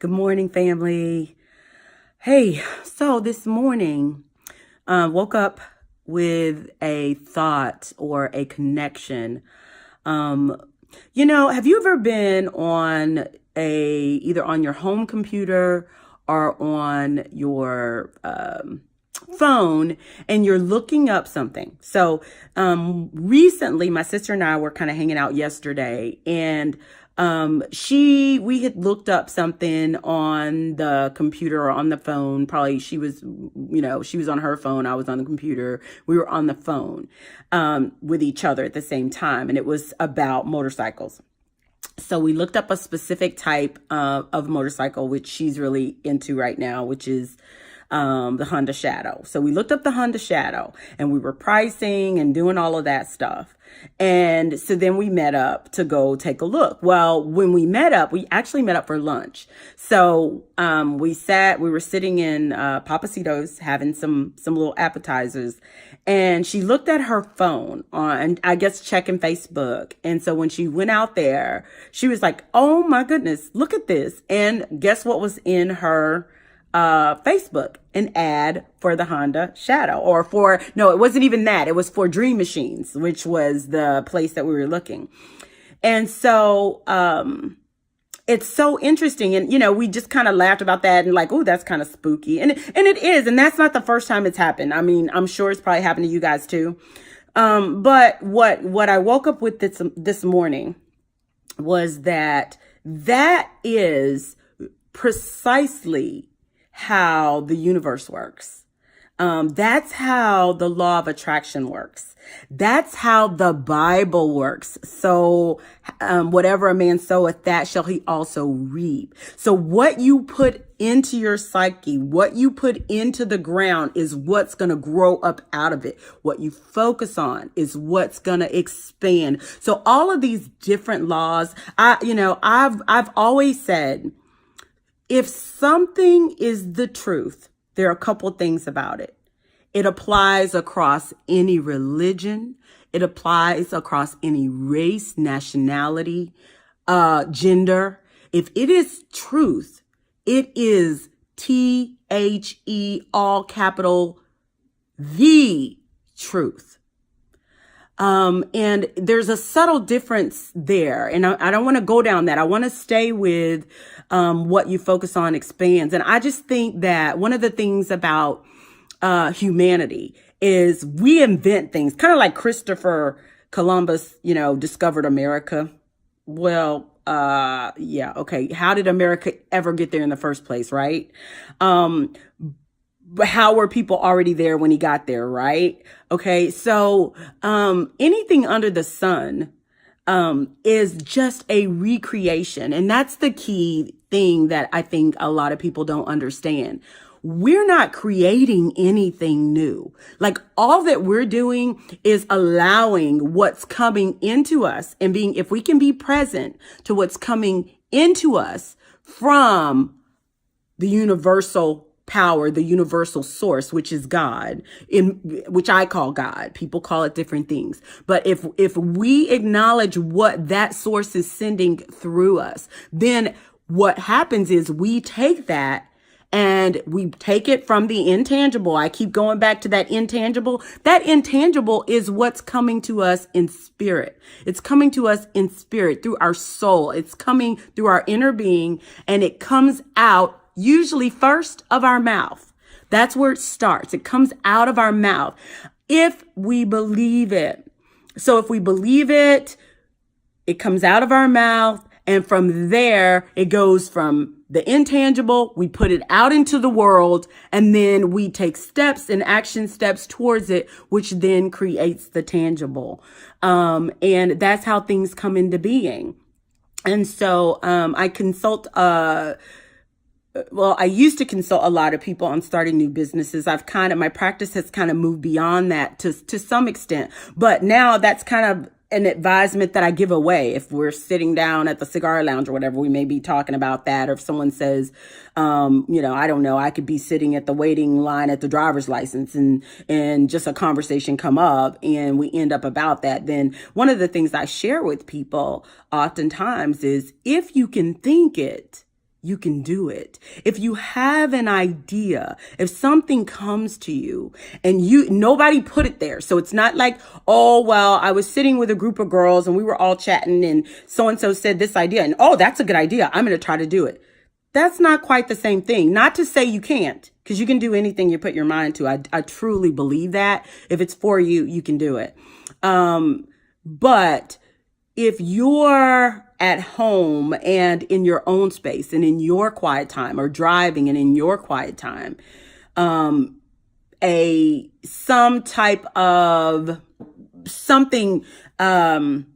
Good morning, family. Hey, so this morning, woke up with a thought or a connection. Have you ever been on either on your home computer or on your phone and you're looking up something? So recently, my sister and I were kind of hanging out yesterday, and we had looked up something on the computer or on the phone. Probably she was on her phone. I was on the computer. We were on the phone, with each other at the same time. And it was about motorcycles. So we looked up a specific type of motorcycle, which she's really into right now, which is the Honda Shadow. So we looked up the Honda Shadow and we were pricing and doing all of that stuff. And so then we met up to go take a look. Well, when we met up, we actually met up for lunch. So we were sitting in Papacito's having some little appetizers, and she looked at her phone and I guess checking Facebook. And so when she went out there, she was like, oh my goodness, look at this. And guess what was in her Facebook? An ad for the Honda Shadow, it wasn't even that. It was for Dream Machines, which was the place that we were looking. And so, it's so interesting. And, we just kind of laughed about that and like, oh, that's kind of spooky. And it is. And that's not the first time it's happened. I mean, I'm sure it's probably happened to you guys too. But what I woke up with this morning was that is precisely how the universe works. That's how the law of attraction works. That's how the Bible works. So, whatever a man soweth, that shall he also reap. So what you put into your psyche, what you put into the ground is what's going to grow up out of it. What you focus on is what's going to expand. So all of these different laws, I've always said, if something is the truth, there are a couple things about it. It applies across any religion. It applies across any race, nationality, gender. If it is truth, it is THE, all capital, the truth. And there's a subtle difference there. And I don't want to go down that. I want to stay with what you focus on expands. And I just think that one of the things about humanity is we invent things, kind of like Christopher Columbus, discovered America. Well, yeah, okay. How did America ever get there in the first place, right? But how were people already there when he got there, right? Okay, so anything under the sun is just a recreation. And that's the key thing that I think a lot of people don't understand. We're not creating anything new. Like, all that we're doing is allowing what's coming into us and if we can be present to what's coming into us from the universal power, the universal source, which is God, which I call God. People call it different things. But if we acknowledge what that source is sending through us, then what happens is we take that and we take it from the intangible. I keep going back to that intangible. That intangible is what's coming to us in spirit. It's coming to us in spirit through our soul. It's coming through our inner being, and it comes out usually first of our mouth. That's where it starts. It comes out of our mouth if we believe it. So if we believe it, it comes out of our mouth. And from there, it goes from the intangible, we put it out into the world, and then we take steps and action steps towards it, which then creates the tangible. And that's how things come into being. And so I used to consult a lot of people on starting new businesses. My practice has kind of moved beyond that to some extent, but now that's kind of an advisement that I give away. If we're sitting down at the cigar lounge or whatever, we may be talking about that. Or if someone says, I don't know, I could be sitting at the waiting line at the driver's license and just a conversation come up and we end up about that. Then one of the things I share with people oftentimes is, if you can think it, you can do it. If you have an idea, if something comes to you and nobody put it there. So it's not like, oh, well, I was sitting with a group of girls and we were all chatting and so said this idea and, oh, that's a good idea. I'm going to try to do it. That's not quite the same thing. Not to say you can't, because you can do anything you put your mind to. I truly believe that. If it's for you, you can do it. But if you're at home and in your own space and in your quiet time, or driving and in your quiet time, some type of something kind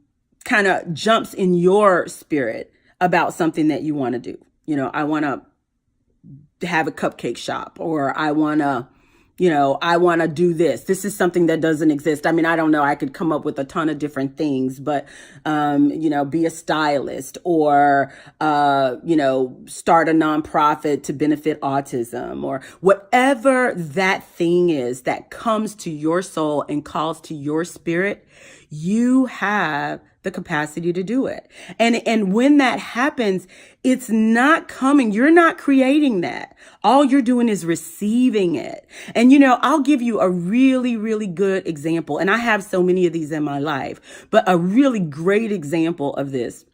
of jumps in your spirit about something that you want to do. You know, I want to have a cupcake shop, or I want to do this. This is something that doesn't exist. I mean, I don't know. I could come up with a ton of different things, but, be a stylist, or, start a nonprofit to benefit autism, or whatever that thing is that comes to your soul and calls to your spirit. You have the capacity to do it. And when that happens, it's not coming. You're not creating that. All you're doing is receiving it. And, I'll give you a really, really good example. And I have so many of these in my life, but a really great example of this.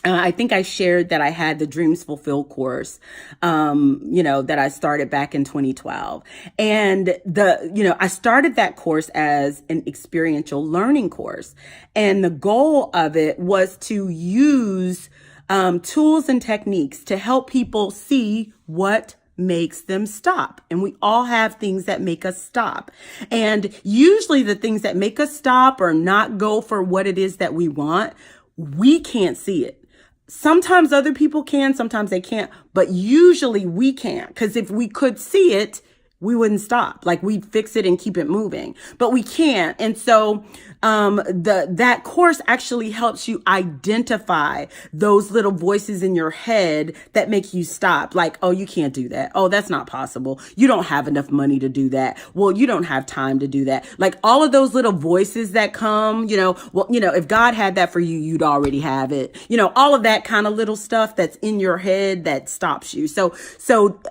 I think I shared that I had the Dreams Fulfilled course, that I started back in 2012. And I started that course as an experiential learning course. And the goal of it was to use tools and techniques to help people see what makes them stop. And we all have things that make us stop. And usually the things that make us stop or not go for what it is that we want, we can't see it. Sometimes other people can, sometimes they can't, but usually we can't. Because if we could see it, we wouldn't stop. Like, we'd fix it and keep it moving, but we can't. And so that course actually helps you identify those little voices in your head that make you stop. Like, oh, you can't do that. Oh, that's not possible. You don't have enough money to do that. Well, you don't have time to do that. Like, all of those little voices that come, if God had that for you, you'd already have it. All of that kind of little stuff that's in your head that stops you. So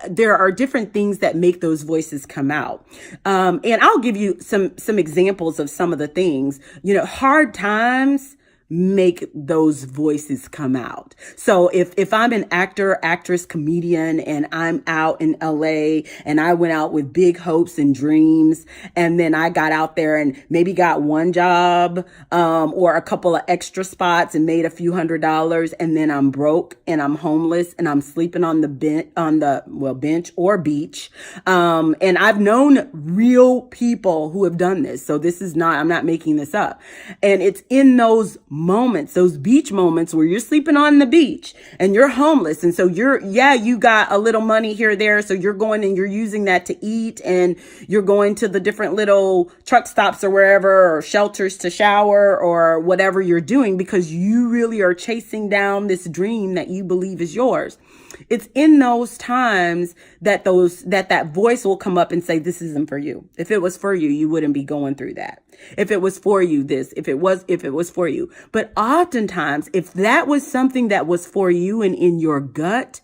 there are different things that make those voices come out. And I'll give you some examples of some of the things. Hard times make those voices come out. So if I'm an actor, actress, comedian, and I'm out in LA and I went out with big hopes and dreams, and then I got out there and maybe got one job, or a couple of extra spots and made a few $100s, and then I'm broke and I'm homeless and I'm sleeping on the bench or beach. And I've known real people who have done this. So I'm not making this up. And it's in those moments, those beach moments where you're sleeping on the beach and you're homeless. And so you got a little money here or there. So you're going and you're using that to eat, and you're going to the different little truck stops or wherever, or shelters to shower, or whatever you're doing, because you really are chasing down this dream that you believe is yours. It's in those times that that voice will come up and say, this isn't for you. If it was for you, you wouldn't be going through that. If it was for you, if it was for you. But oftentimes, if that was something that was for you and in your gut,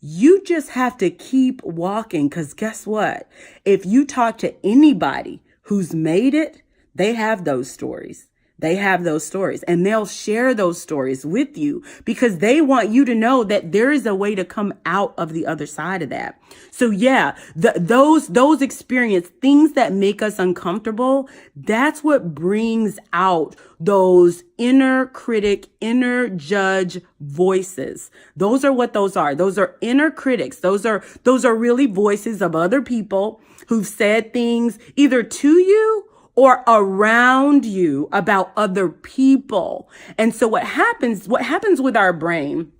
you just have to keep walking. Because guess what? If you talk to anybody who's made it, they have those stories. They have those stories, and they'll share those stories with you because they want you to know that there is a way to come out of the other side of that. So yeah, those experience things that make us uncomfortable. That's what brings out those inner critic, inner judge voices. Those are what those are. Those are inner critics. Those are really voices of other people who've said things either to you or around you about other people. And so what happens with our brain,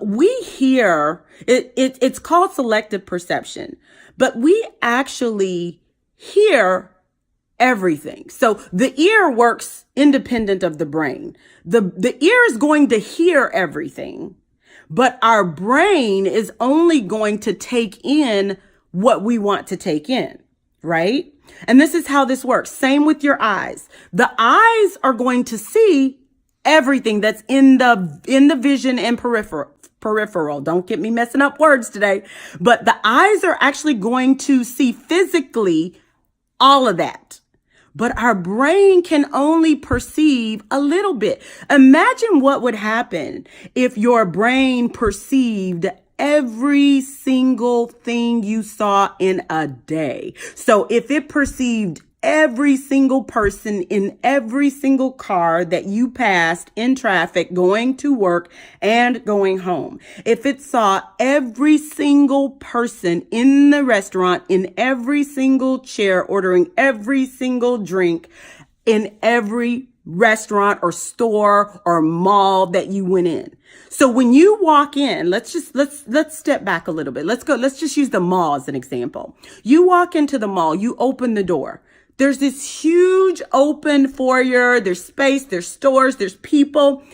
we hear, it's called selective perception, but we actually hear everything. So the ear works independent of the brain. The ear is going to hear everything, but our brain is only going to take in what we want to take in, right? And this is how this works. Same with your eyes. The eyes are going to see everything that's in the vision and peripheral. Don't get me messing up words today. But the eyes are actually going to see physically all of that. But our brain can only perceive a little bit. Imagine what would happen if your brain perceived every single thing you saw in a day. So if it perceived every single person in every single car that you passed in traffic going to work and going home, if it saw every single person in the restaurant, in every single chair, ordering every single drink in every restaurant or store or mall that you went in. So when you walk in, let's step back a little bit. Let's just use the mall as an example. You walk into the mall, you open the door. There's this huge open foyer, there's space, there's stores, there's people,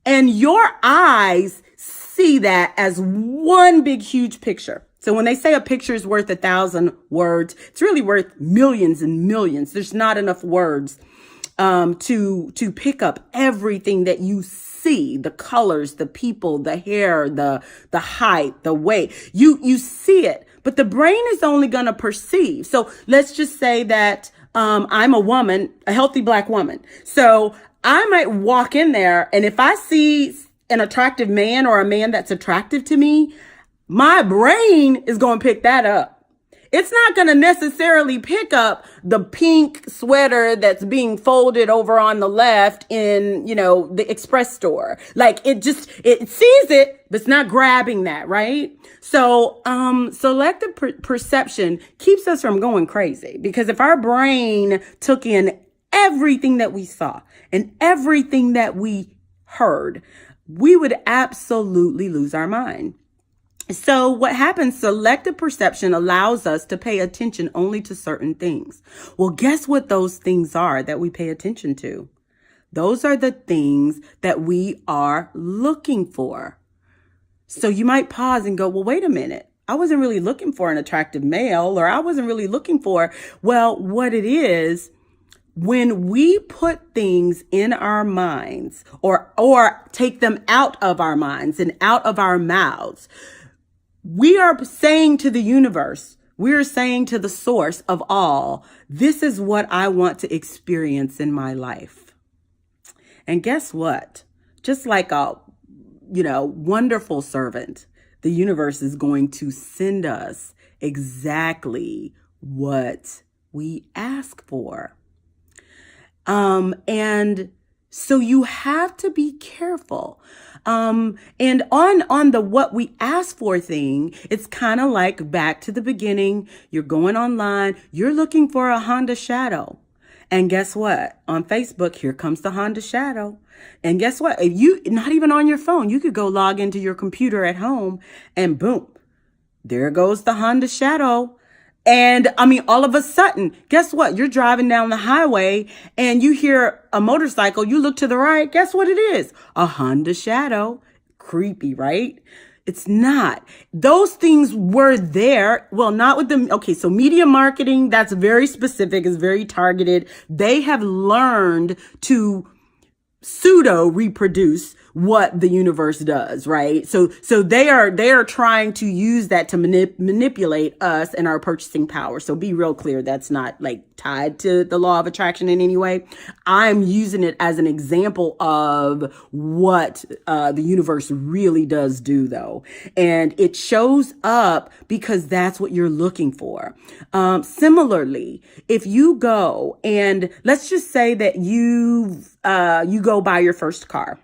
and your eyes see that as one big, huge picture. So when they say a picture is worth 1,000 words, it's really worth millions and millions. There's not enough words to pick up everything that you see, the colors, the people, the hair, the height, the weight. You see it, but the brain is only going to perceive. So let's just say that I'm a woman, a healthy Black woman. So I might walk in there, and if I see an attractive man or a man that's attractive to me, my brain is going to pick that up. It's not going to necessarily pick up the pink sweater that's being folded over on the left in, the express store. Like it sees it, but it's not grabbing that, right? So, selective perception keeps us from going crazy, because if our brain took in everything that we saw and everything that we heard, we would absolutely lose our mind. So what happens, selective perception allows us to pay attention only to certain things. Well, guess what those things are that we pay attention to? Those are the things that we are looking for. So you might pause and go, well, wait a minute. I wasn't really looking for an attractive male, or I wasn't really looking for, well, what it is, when we put things in our minds or take them out of our minds and out of our mouths, we are saying to the universe, we're saying to the source of all, this is what I want to experience in my life. And guess what? Just like a, wonderful servant, the universe is going to send us exactly what we ask for. And so you have to be careful. And on the what we ask for thing, it's kind of like back to the beginning. You're going online, you're looking for a Honda Shadow. And guess what? On Facebook, here comes the Honda Shadow. And guess what? If you, not even on your phone, you could go log into your computer at home and boom, there goes the Honda Shadow. And all of a sudden, guess what? You're driving down the highway and you hear a motorcycle. You look to the right. Guess what it is? A Honda Shadow. Creepy, right? It's not. Those things were there. Well, not with them. Okay, so media marketing, that's very specific, is very targeted. They have learned to pseudo reproduce what the universe does, right? So they are trying to use that to manipulate us and our purchasing power. So be real clear, that's not like tied to the law of attraction in any way. I'm using it as an example of what the universe really does do, though. And it shows up because that's what you're looking for. Similarly, if you go and let's just say that you go buy your first car.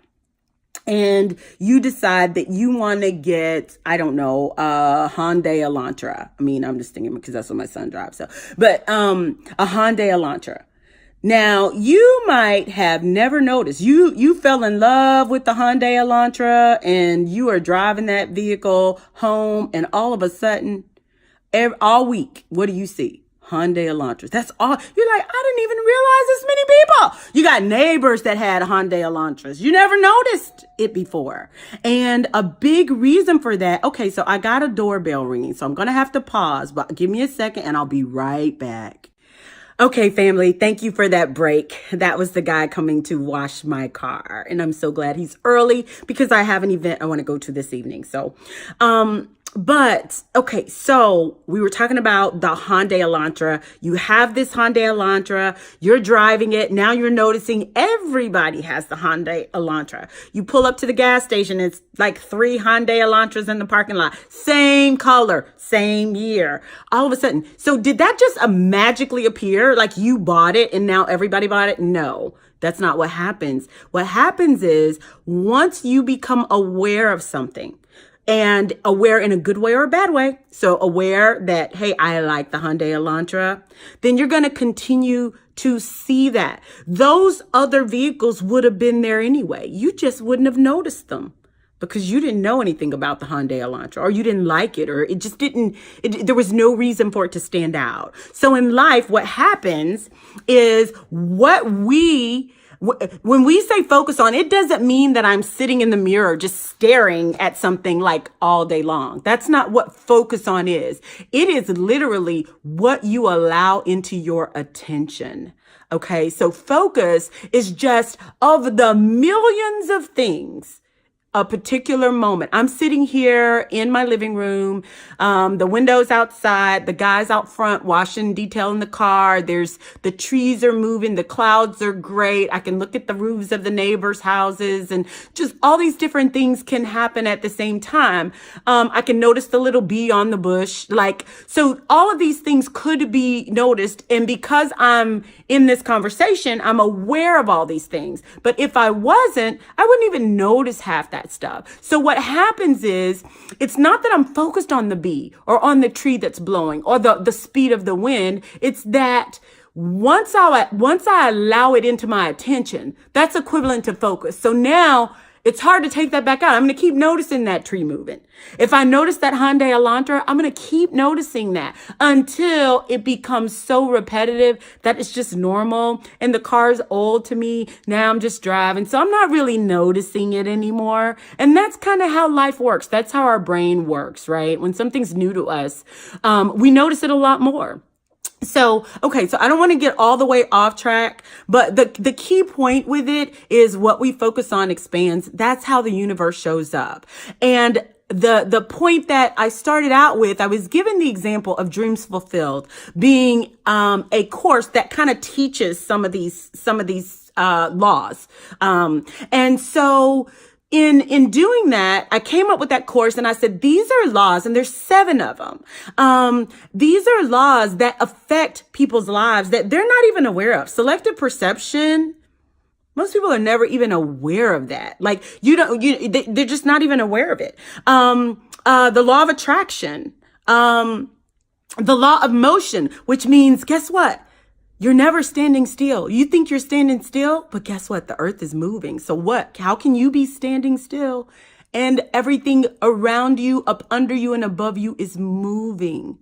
And you decide that you want to get, a Hyundai Elantra. I'm just thinking because that's what my son drives. But a Hyundai Elantra. Now, you might have never noticed. You fell in love with the Hyundai Elantra and you are driving that vehicle home, and all of a sudden, all week, what do you see? Hyundai Elantras. That's all. You're like, I didn't even realize this many people. You got neighbors that had Hyundai Elantras. You never noticed it before. And a big reason for that. Okay, so I got a doorbell ringing, so I'm going to have to pause, but give me a second and I'll be right back. Okay, family, thank you for that break. That was the guy coming to wash my car. And I'm so glad he's early because I have an event I want to go to this evening. So we were talking about the Hyundai Elantra. You have this Hyundai Elantra, you're driving it. Now you're noticing everybody has the Hyundai Elantra. You pull up to the gas station, it's like 3 Hyundai Elantras in the parking lot. Same color, same year. All of a sudden. So did that just magically appear? Like you bought it and now everybody bought it? No. That's not what happens. What happens is once you become aware of something, and aware in a good way or a bad way. So aware that, hey, I like the Hyundai Elantra. Then you're going to continue to see that. Those other vehicles would have been there anyway. You just wouldn't have noticed them because you didn't know anything about the Hyundai Elantra, or you didn't like it, or it just didn't, there was no reason for it to stand out. So in life, what happens is when we say focus on, it doesn't mean that I'm sitting in the mirror just staring at something like all day long. That's not what focus on is. It is literally what you allow into your attention. Okay, so focus is just of the millions of things. A particular moment. I'm sitting here in my living room, the windows outside, the guys out front washing, detailing the car. The trees are moving, the clouds are great. I can look at the roofs of the neighbors' houses, and just all these different things can happen at the same time. I can notice the little bee on the bush. So all of these things could be noticed. And because I'm in this conversation, I'm aware of all these things. But if I wasn't, I wouldn't even notice half that stuff. So what happens is, it's not that I'm focused on the bee or on the tree that's blowing or the speed of the wind. It's that once I allow it into my attention, that's equivalent to focus. So now it's hard to take that back out. I'm going to keep noticing that tree moving. If I notice that Hyundai Elantra, I'm going to keep noticing that until it becomes so repetitive that it's just normal and the car's old to me. Now I'm just driving. So I'm not really noticing it anymore. And that's kind of how life works. That's how our brain works, right? When something's new to us, we notice it a lot more. So I don't want to get all the way off track, but the key point with it is what we focus on expands. That's how the universe shows up. And the point that I started out with, I was given the example of Dreams Fulfilled being a course that kind of teaches some of these laws. And so in doing that, I came up with that course and I said, these are laws, and there's 7 of them. These are laws that affect people's lives that they're not even aware of. Selective perception. Most people are never even aware of that. Like they're just not even aware of it. The law of attraction, the law of motion, which means, guess what? You're never standing still. You think you're standing still, but guess what? The earth is moving. So what? How can you be standing still and everything around you, up under you and above you is moving?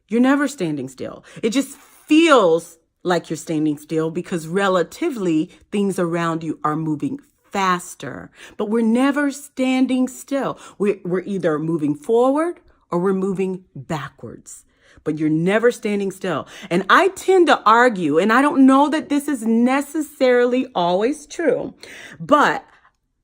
You're never standing still. It just feels like you're standing still because relatively things around you are moving faster, but we're never standing still. We're either moving forward or we're moving backwards. But you're never standing still. And I tend to argue, and I don't know that this is necessarily always true, but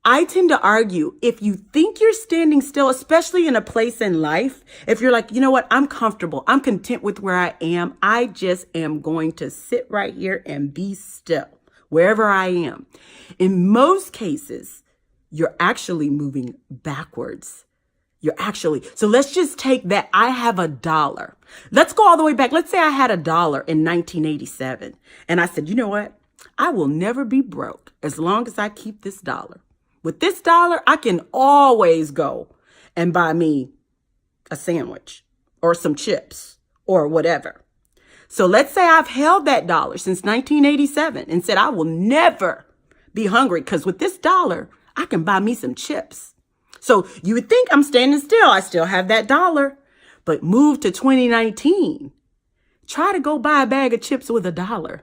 I tend to argue if you think you're standing still, especially in a place in life, if you're like, you know what, I'm comfortable, I'm content with where I am, I just am going to sit right here and be still wherever I am. In most cases, you're actually moving backwards. So let's just take that. I have $1. Let's go all the way back. Let's say I had $1 in 1987. And I said, you know what? I will never be broke as long as I keep this $1. With this $1, I can always go and buy me a sandwich or some chips or whatever. So let's say I've held that $1 since 1987 and said, I will never be hungry because with this $1, I can buy me some chips. So you would think I'm standing still. I still have that $1, but move to 2019. Try to go buy a bag of chips with $1.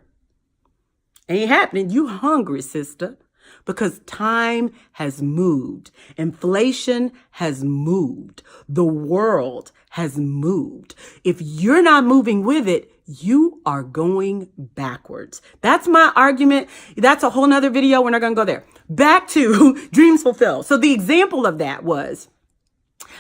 Ain't happening. You hungry, sister, because time has moved. Inflation has moved. The world has moved. If you're not moving with it, you are going backwards. That's my argument. That's a whole nother video. We're not going to go there. Back to dreams fulfilled. So the example of that was,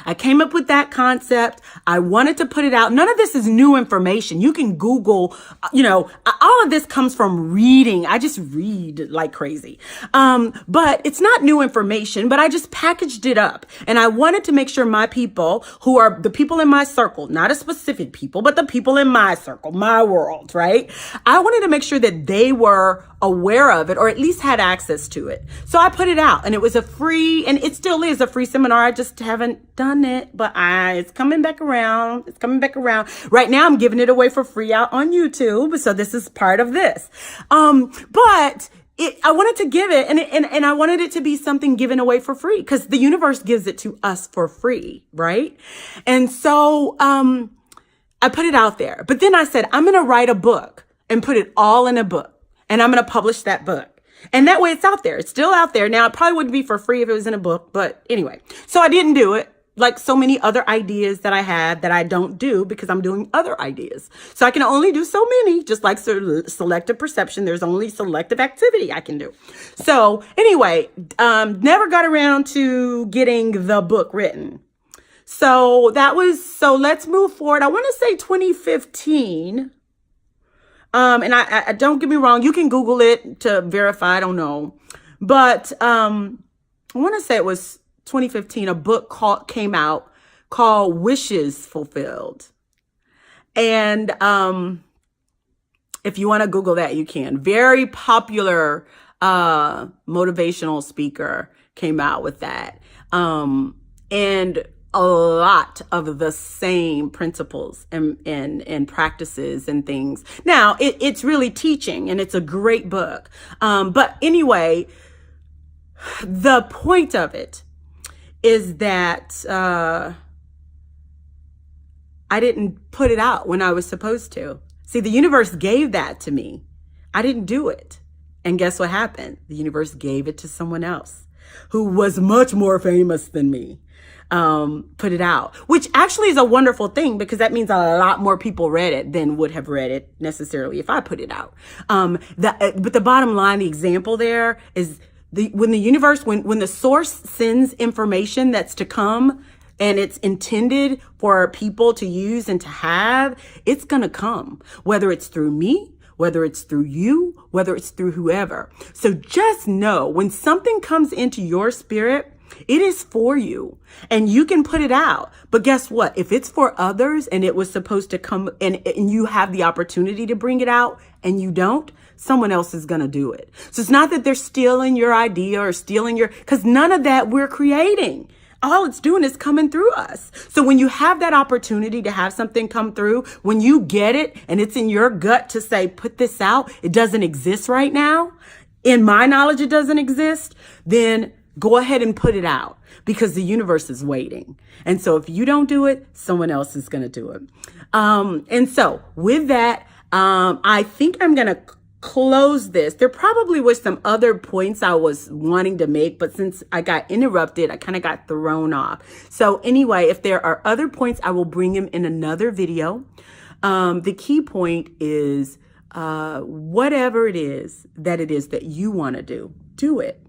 I came up with that concept. I wanted to put it out. None of this is new information. You can Google, all of this comes from reading. I just read like crazy. But it's not new information, but I just packaged it up. And I wanted to make sure my people, who are the people in my circle, not a specific people, but the people in my circle, my world, right? I wanted to make sure that they were aware of it, or at least had access to it. So I put it out, and it was a free, and it still is a free seminar. I just haven't done it, but it's coming back around. It's coming back around. Right now I'm giving it away for free out on YouTube. So this is part of this. But I wanted to give it, and I wanted it to be something given away for free, because the universe gives it to us for free, right? And so I put it out there. But then I said, I'm going to write a book and put it all in a book. And I'm going to publish that book. And that way it's out there. It's still out there. Now, it probably wouldn't be for free if it was in a book. But anyway, so I didn't do it, like so many other ideas that I had that I don't do because I'm doing other ideas. So I can only do so many, just like selective perception. There's only selective activity I can do. So anyway, never got around to getting the book written. So let's move forward. I want to say 2015. And I don't get me wrong, you can Google it to verify, I don't know. But I want to say it was 2015, a book came out called Wishes Fulfilled. And if you want to Google that, you can. Very popular motivational speaker came out with that. And a lot of the same principles and practices and things. Now, it's really teaching, and it's a great book. But anyway, the point of it is that I didn't put it out when I was supposed to. See, the universe gave that to me. I didn't do it. And guess what happened? The universe gave it to someone else who was much more famous than me. Put it out, which actually is a wonderful thing, because that means a lot more people read it than would have read it necessarily if I put it out. But the bottom line, the example there is when the source sends information that's to come, and it's intended for people to use and to have, it's going to come, whether it's through me, whether it's through you, whether it's through whoever. So just know, when something comes into your spirit, it is for you, and you can put it out. But guess what? If it's for others and it was supposed to come and you have the opportunity to bring it out and you don't, someone else is going to do it. So it's not that they're stealing your idea or because none of that we're creating. All it's doing is coming through us. So when you have that opportunity to have something come through, when you get it and it's in your gut to say, put this out, it doesn't exist right now. In my knowledge, it doesn't exist. Then go ahead and put it out, because the universe is waiting. And so if you don't do it, someone else is going to do it. And so with that, I think I'm going to close this. There probably was some other points I was wanting to make, but since I got interrupted, I kind of got thrown off. So anyway, if there are other points, I will bring them in another video. The key point is whatever it is that you want to do it.